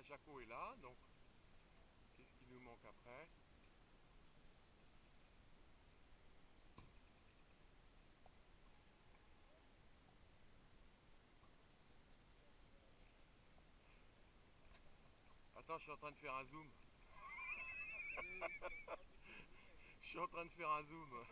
Jaco est là, donc qu'est-ce qui nous manque après? Attends, je suis en train de faire un zoom. Je suis en train de faire un zoom.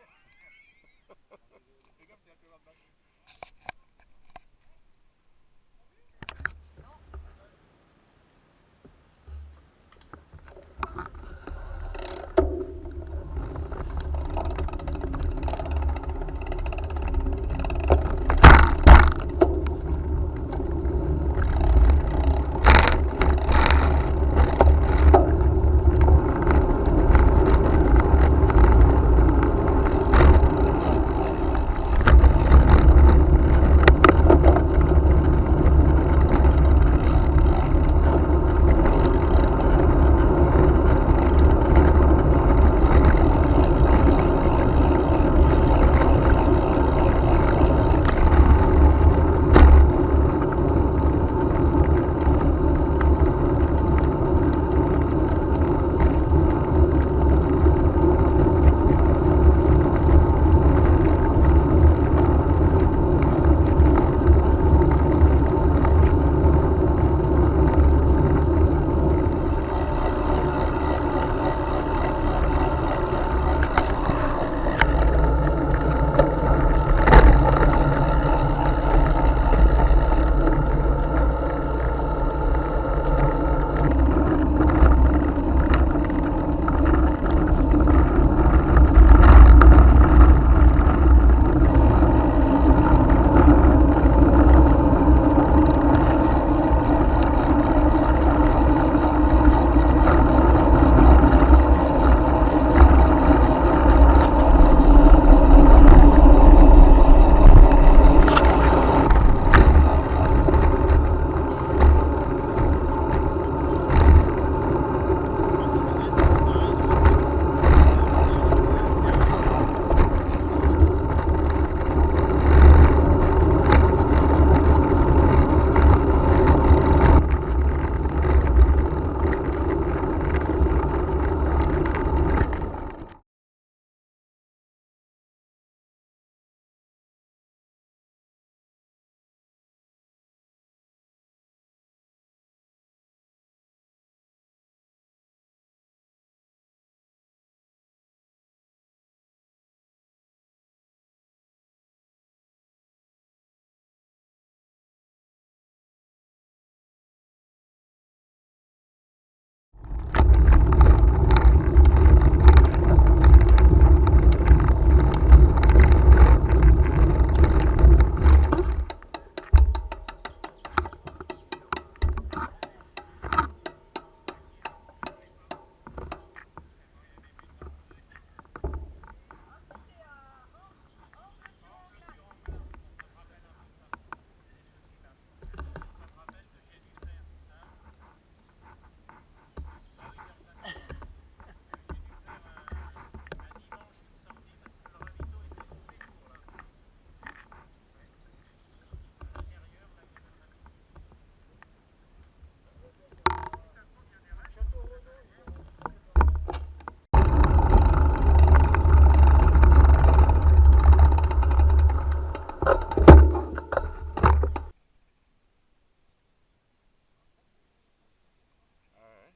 Ah ouais.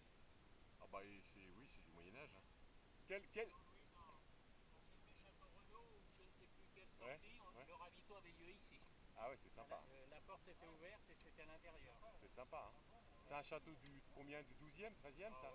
Ah bah oui, c'est du Moyen Âge, hein. Quel... Ouais, ouais. Ah ouais, c'est sympa. C'est sympa, hein. C'est un château du combien? Du 12e, 13e ça?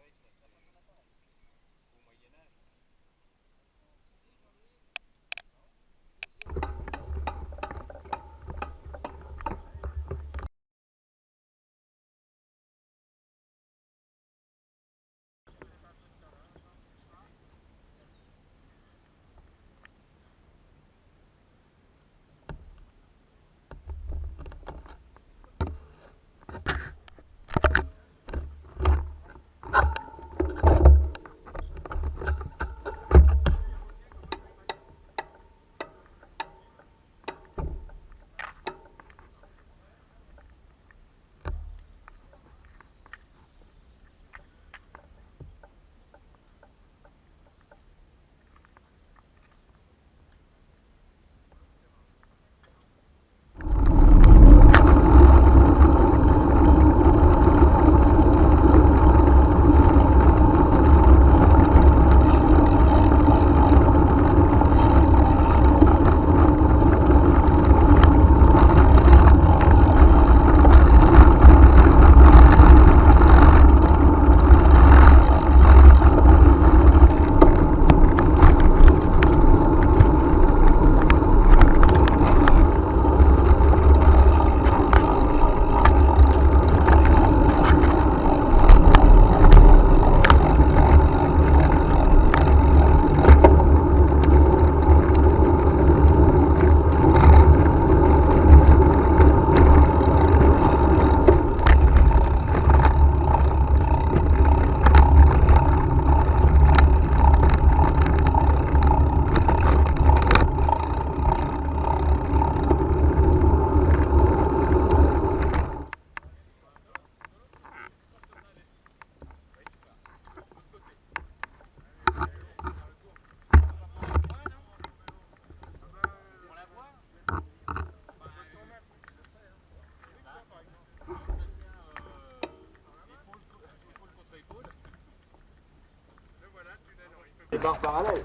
barre parallèle.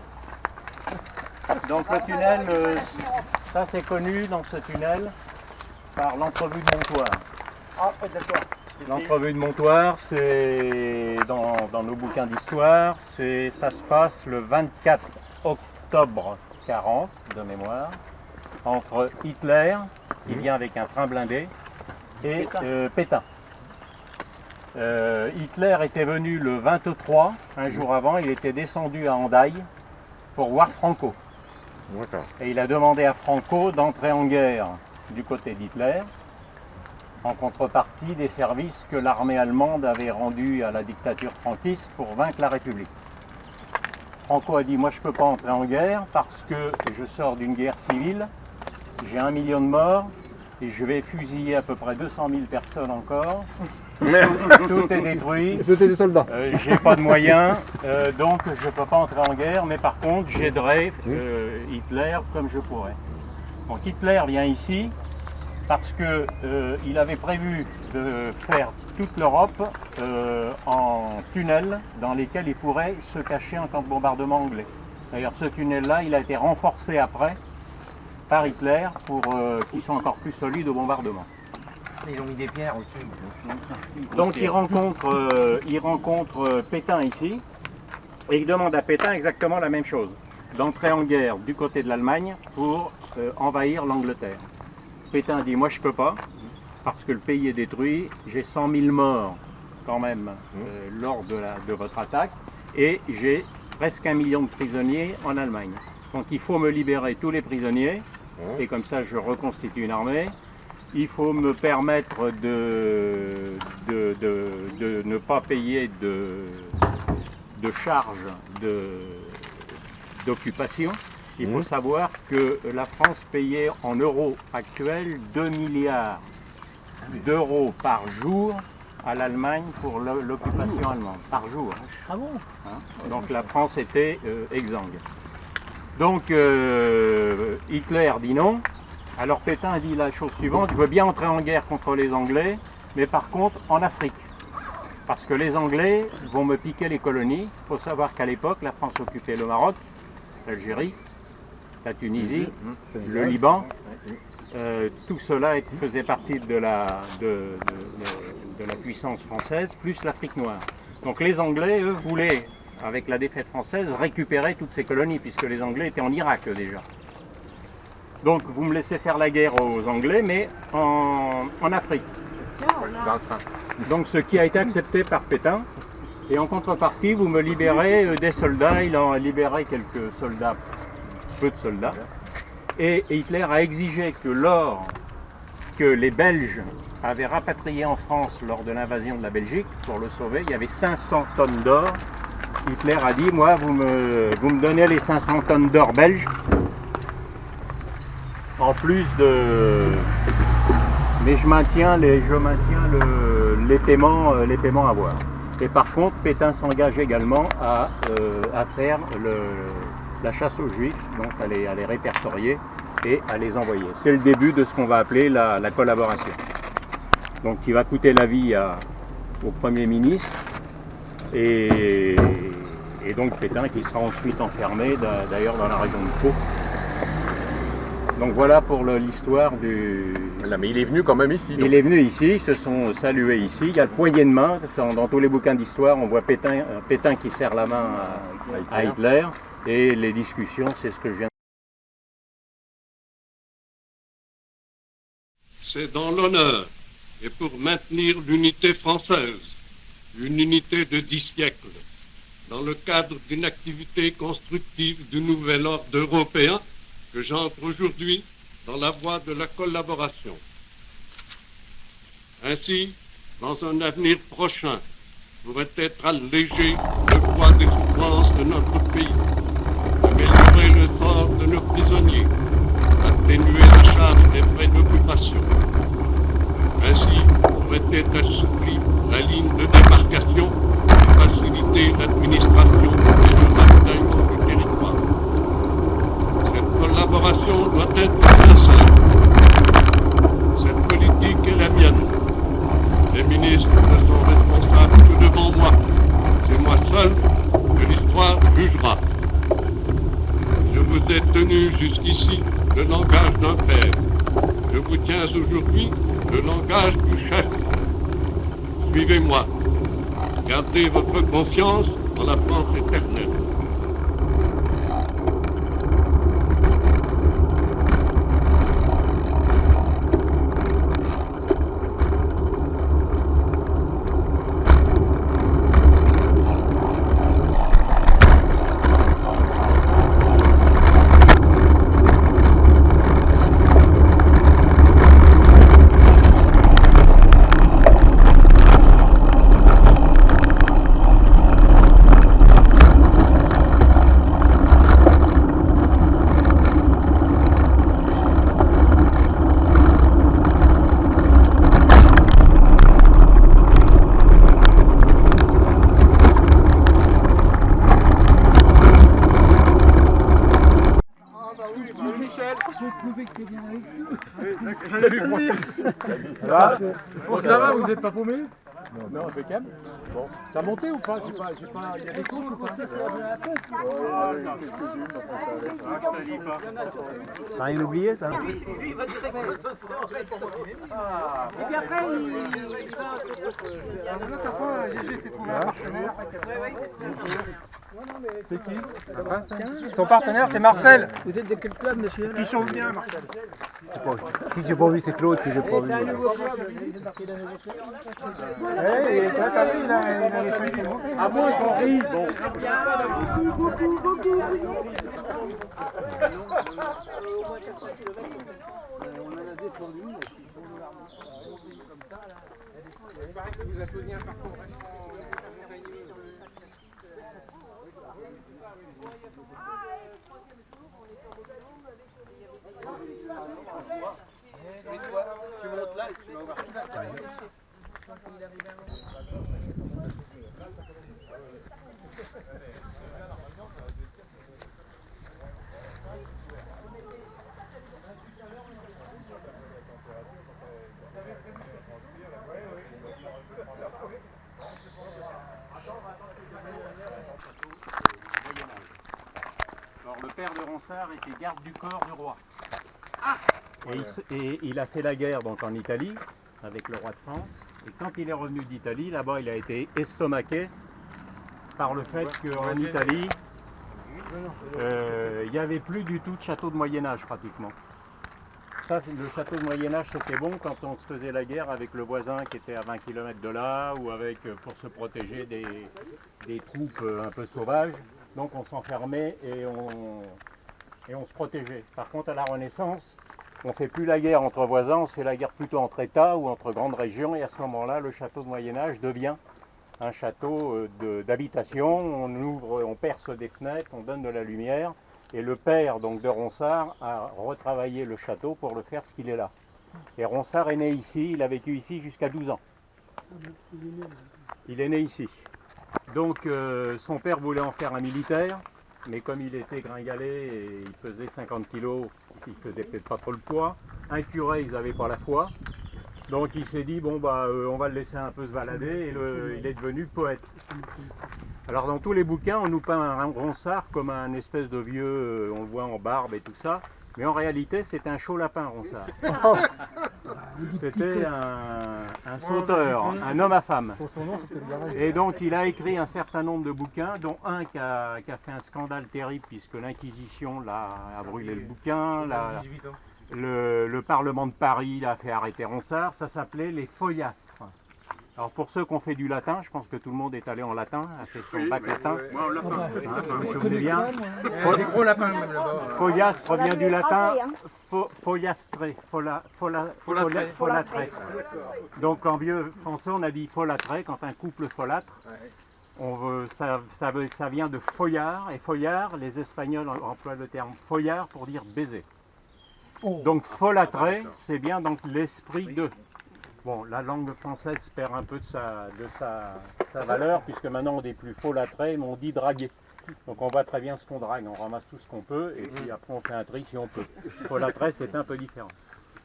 Donc le tunnel, ça c'est connu dans ce tunnel par l'entrevue de Montoire. Ah, d'accord. L'entrevue de Montoire, c'est dans nos bouquins d'histoire, ça se passe le 24 octobre 40 de mémoire, entre Hitler, qui vient avec un train blindé, et Pétain. Hitler était venu le 23, un jour avant, il était descendu à Hendaye pour voir Franco. Et il a demandé à Franco d'entrer en guerre du côté d'Hitler, en contrepartie des services que l'armée allemande avait rendus à la dictature franquiste pour vaincre la République. Franco a dit, moi je ne peux pas entrer en guerre parce que je sors d'une guerre civile, j'ai 1 million de morts, et je vais fusiller à peu près 200 000 personnes encore. Tout est détruit. C'était des soldats. J'ai pas de moyens, donc je ne peux pas entrer en guerre, mais par contre j'aiderai Hitler comme je pourrai. Donc Hitler vient ici parce que il avait prévu de faire toute l'Europe en tunnels dans lesquels il pourrait se cacher en cas de bombardement anglais. D'ailleurs ce tunnel-là, il a été renforcé après par Hitler pour qu'ils soient encore plus solides au bombardement. Ils ont mis des pierres au-dessus. Donc il rencontre Pétain ici, et il demande à Pétain exactement la même chose, d'entrer en guerre du côté de l'Allemagne pour envahir l'Angleterre. Pétain dit, moi je peux pas, parce que le pays est détruit, j'ai 100 000 morts quand même lors de votre attaque, et j'ai presque 1 million de prisonniers en Allemagne. Donc il faut me libérer tous les prisonniers, et comme ça je reconstitue une armée. Il faut me permettre de ne pas payer de charges d'occupation. Il faut savoir que la France payait en euros actuels 2 milliards d'euros par jour à l'Allemagne pour l'occupation allemande. Par jour. Ah bon? Donc la France était exsangue. Donc Hitler dit non. Alors Pétain dit la chose suivante, je veux bien entrer en guerre contre les Anglais, mais par contre en Afrique. Parce que les Anglais vont me piquer les colonies. Il faut savoir qu'à l'époque, la France occupait le Maroc, l'Algérie, la Tunisie, le Liban. Tout cela faisait partie de la puissance française, plus l'Afrique noire. Donc les Anglais, eux, voulaient, avec la défaite française, récupérer toutes ces colonies, puisque les Anglais étaient en Irak déjà. Donc vous me laissez faire la guerre aux Anglais, mais en Afrique. Donc ce qui a été accepté par Pétain, et en contrepartie vous me libérez des soldats, il en a libéré quelques soldats, peu de soldats, et Hitler a exigé que l'or que les Belges avaient rapatrié en France lors de l'invasion de la Belgique, pour le sauver, il y avait 500 tonnes d'or. Hitler a dit, moi vous me donnez les 500 tonnes d'or belges, en plus de... Mais je maintiens les paiements à voir. Et par contre, Pétain s'engage également à faire la chasse aux Juifs, donc à les répertorier et à les envoyer. C'est le début de ce qu'on va appeler la collaboration. Donc qui va coûter la vie au Premier ministre et donc Pétain qui sera ensuite enfermé d'ailleurs dans la région de Pau. Donc voilà pour l'histoire du... Là, mais il est venu quand même ici. Donc. Il est venu ici, ils se sont salués ici. Il y a le poignet de main. Dans tous les bouquins d'histoire, on voit Pétain qui serre la main à Hitler. Et les discussions, c'est ce que je viens de dire. C'est dans l'honneur et pour maintenir l'unité française, une unité de 10 siècles, dans le cadre d'une activité constructive du nouvel ordre européen, que j'entre aujourd'hui dans la voie de la collaboration. Ainsi, dans un avenir prochain, pourrait être allégé le poids des souffrances de notre pays, améliorer le sort de nos prisonniers, atténuer la charge des frais d'occupation. Ainsi, pourrait être assouplie la ligne de démarcation pour faciliter l'administration et le ravitaillement du territoire. Cette collaboration doit être sincère. Cette politique est la mienne. Les ministres sont responsables tout devant moi. C'est moi seul que l'histoire jugera. tenu jusqu'ici le langage d'un père. Je vous tiens aujourd'hui le langage du chef. Suivez-moi. Gardez votre confiance en la France éternelle. Salut Francis. Bon, ça va, vous n'êtes pas paumé? Non, impeccable. Bon, ça a monté ou pas? Il y a des tours ou pas? T'as rien oublié, ça? Et puis après, il va... L'autre fois, Gégé s'est trouvé un partenaire. C'est qui? Son partenaire, c'est Marcel. Vous êtes de quel club, monsieur? Qui chante bien, Marcel. Si j'ai pas vu, c'est Claude qui j'ai pas vu. Il est très calé, il a les prix. À moins qu'on rit, bon. On en a descendu, mais s'ils sont comme ça, là. Il paraît que vous avez choisi un parcours vachement montagneux. Tu montes là et tu vas voir tout ça. Alors le père de Ronsard était garde du corps du roi. Et il a fait la guerre donc en Italie avec le roi de France. Et quand il est revenu d'Italie, là-bas il a été estomaqué par le fait qu'en Italie, il n'y avait plus du tout de château de Moyen-Âge pratiquement. Ça, le château de Moyen-Âge, c'était bon quand on se faisait la guerre avec le voisin qui était à 20 km de là, ou avec pour se protéger des troupes un peu sauvages. Donc on s'enfermait et on se protégeait. Par contre, à la Renaissance, on ne fait plus la guerre entre voisins, on se fait la guerre plutôt entre États ou entre grandes régions. Et à ce moment-là, le château de Moyen-Âge devient un château d'habitation. On ouvre, on perce des fenêtres, on donne de la lumière. Et le père donc de Ronsard a retravaillé le château pour le faire ce qu'il est là. Et Ronsard est né ici, il a vécu ici jusqu'à 12 ans. Il est né ici. Donc son père voulait en faire un militaire, mais comme il était gringalet et il pesait 50 kilos, il faisait peut-être pas trop le poids. Un curé, ils n'avaient pas la foi. Donc il s'est dit, bon bah on va le laisser un peu se balader et il est devenu poète. Alors dans tous les bouquins, on nous peint un Ronsard comme un espèce de vieux, on le voit en barbe et tout ça. Mais en réalité, c'est un chaud lapin, Ronsard. C'était un sauteur, un homme à femme. Et donc il a écrit un certain nombre de bouquins, dont un qui a fait un scandale terrible puisque l'Inquisition a brûlé le bouquin, le Parlement de Paris a fait arrêter Ronsard, ça s'appelait les Feuillastres. Alors pour ceux qui ont fait du latin, je pense que tout le monde est allé en latin, a fait son bac latin. Moi, en lapin. Vous vous souvenez bien. Des gros lapins même là-bas. Feuillastre vient du latin feuillastre, folâtrer. Donc en vieux français, on a dit folâtrer quand un couple folâtre. Ça vient de feuillard, et feuillard, les Espagnols emploient le terme feuillard pour dire baiser. Donc folâtrer, c'est bien donc l'esprit de. Bon, la langue française perd un peu de sa valeur, puisque maintenant on n'est plus folâtrer, mais on dit draguer. Donc on voit très bien ce qu'on drague, on ramasse tout ce qu'on peut, et puis après on fait un tri si on peut. Folâtrer, c'est un peu différent.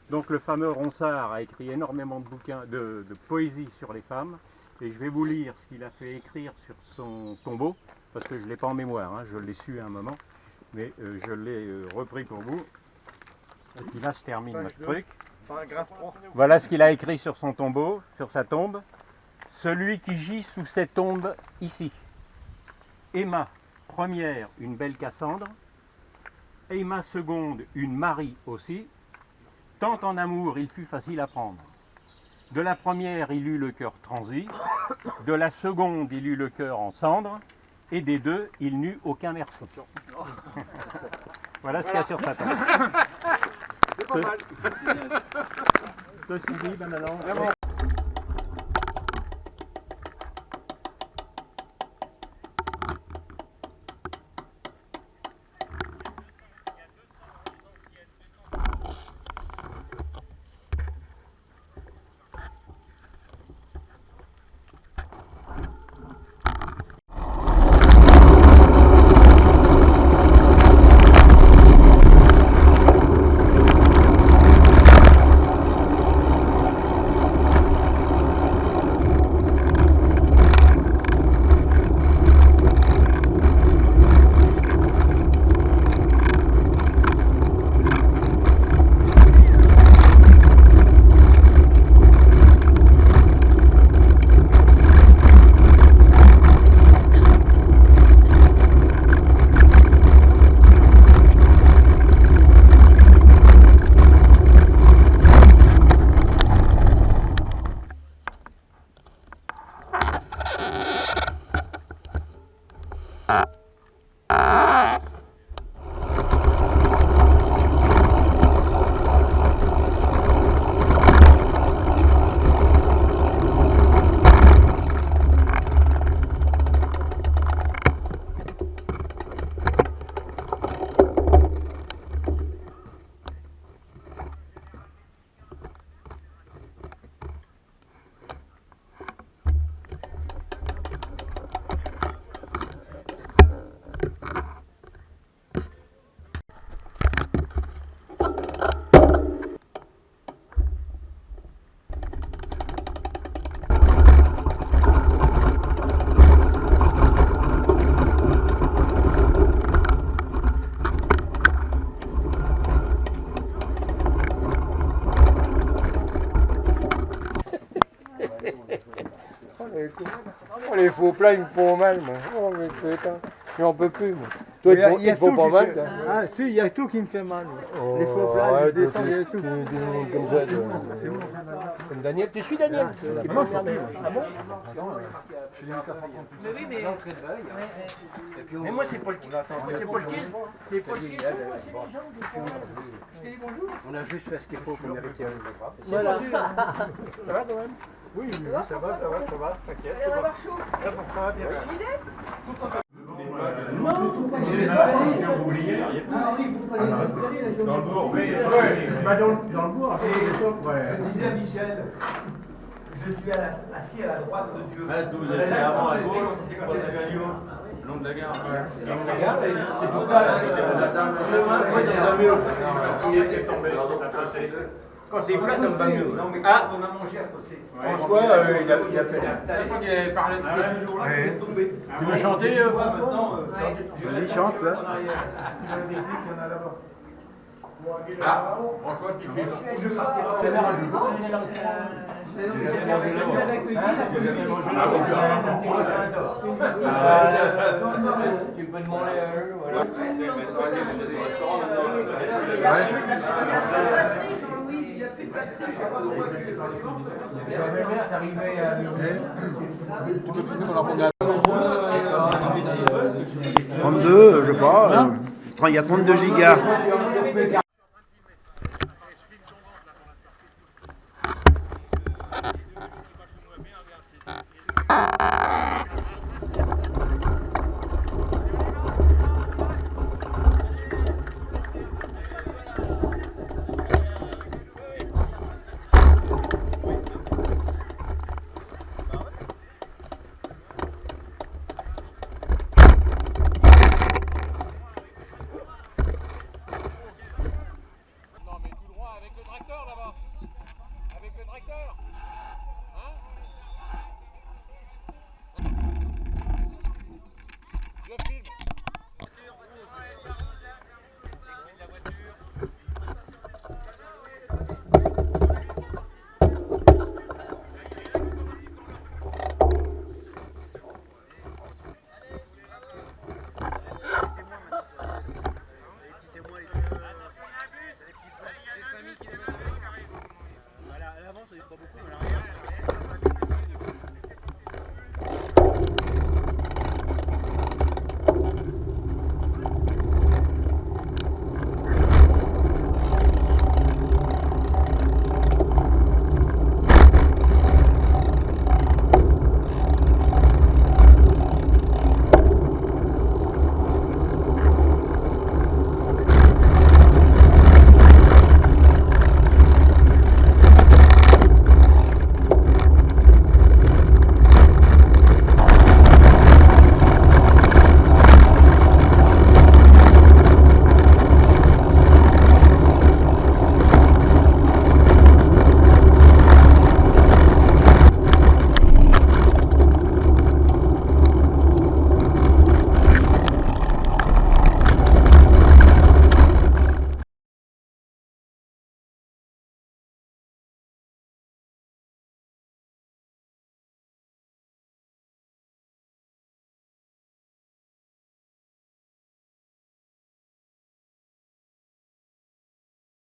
Donc le fameux Ronsard a écrit énormément de bouquins, de poésie sur les femmes, et je vais vous lire ce qu'il a fait écrire sur son tombeau, parce que je ne l'ai pas en mémoire, hein, je l'ai su à un moment. mais je l'ai repris pour vous. Et puis là, je termine notre truc. Paragraphe 3. Voilà ce qu'il a écrit sur son tombeau, sur sa tombe. Celui qui gît sous cette tombe ici aima, première, une belle Cassandre, aima seconde, une Marie aussi, tant en amour il fut facile à prendre. De la première il eut le cœur transi, de la seconde il eut le cœur en cendre, et des deux il n'eut aucun merci. Voilà ce qu'il y a sur sa tombe. C'est pas mal. Ceci dit, ben alors, Oh, les faux plats, ils me font mal, moi. Oh, mais putain, j'en peux plus, moi. Toi, il te faut pas mal, toi. Ah, si, il y a tout qui me fait mal. Oh, Les faux plats, les arrête, descentes, il y a tu- tout. tu- comme ça, comme Daniel. Tu suis Daniel. Qui m'a emmerdé. Ah bon? Mais oui, mais. Mais moi, c'est pas le kiss. C'est pas le kiss. C'est pas le kiss. C'est les gens qui font. Je te dis bonjour. On a juste fait ce qu'il faut pour mériter. Voilà. Ça va, quand même? Oui, ça va, t'inquiète. Il va avoir chaud. Ça va bien. Il est Dans le bourg, oui. Dans le bourg, Je disais à Michel, je suis assis à la droite de Dieu. Vous étiez avant à gauche, le long de la gare. c'est tout bas. Il était tombé, accroché. Quand c'est plat, ça me va mieux. Non, mais quand on a mangé à côté. François, il a fait. Je crois qu'il avait parlé de ce jour-là, il est tombé. Tu veux chanter, Maintenant, Vas-y, chante, là. Ah, François, tu fais. tu peux demander à eux, voilà. Jean-Louis, il a plus de batterie. J'aimerais bien t'arriver à minuit. 32, je sais pas. Il y a 32 gigas.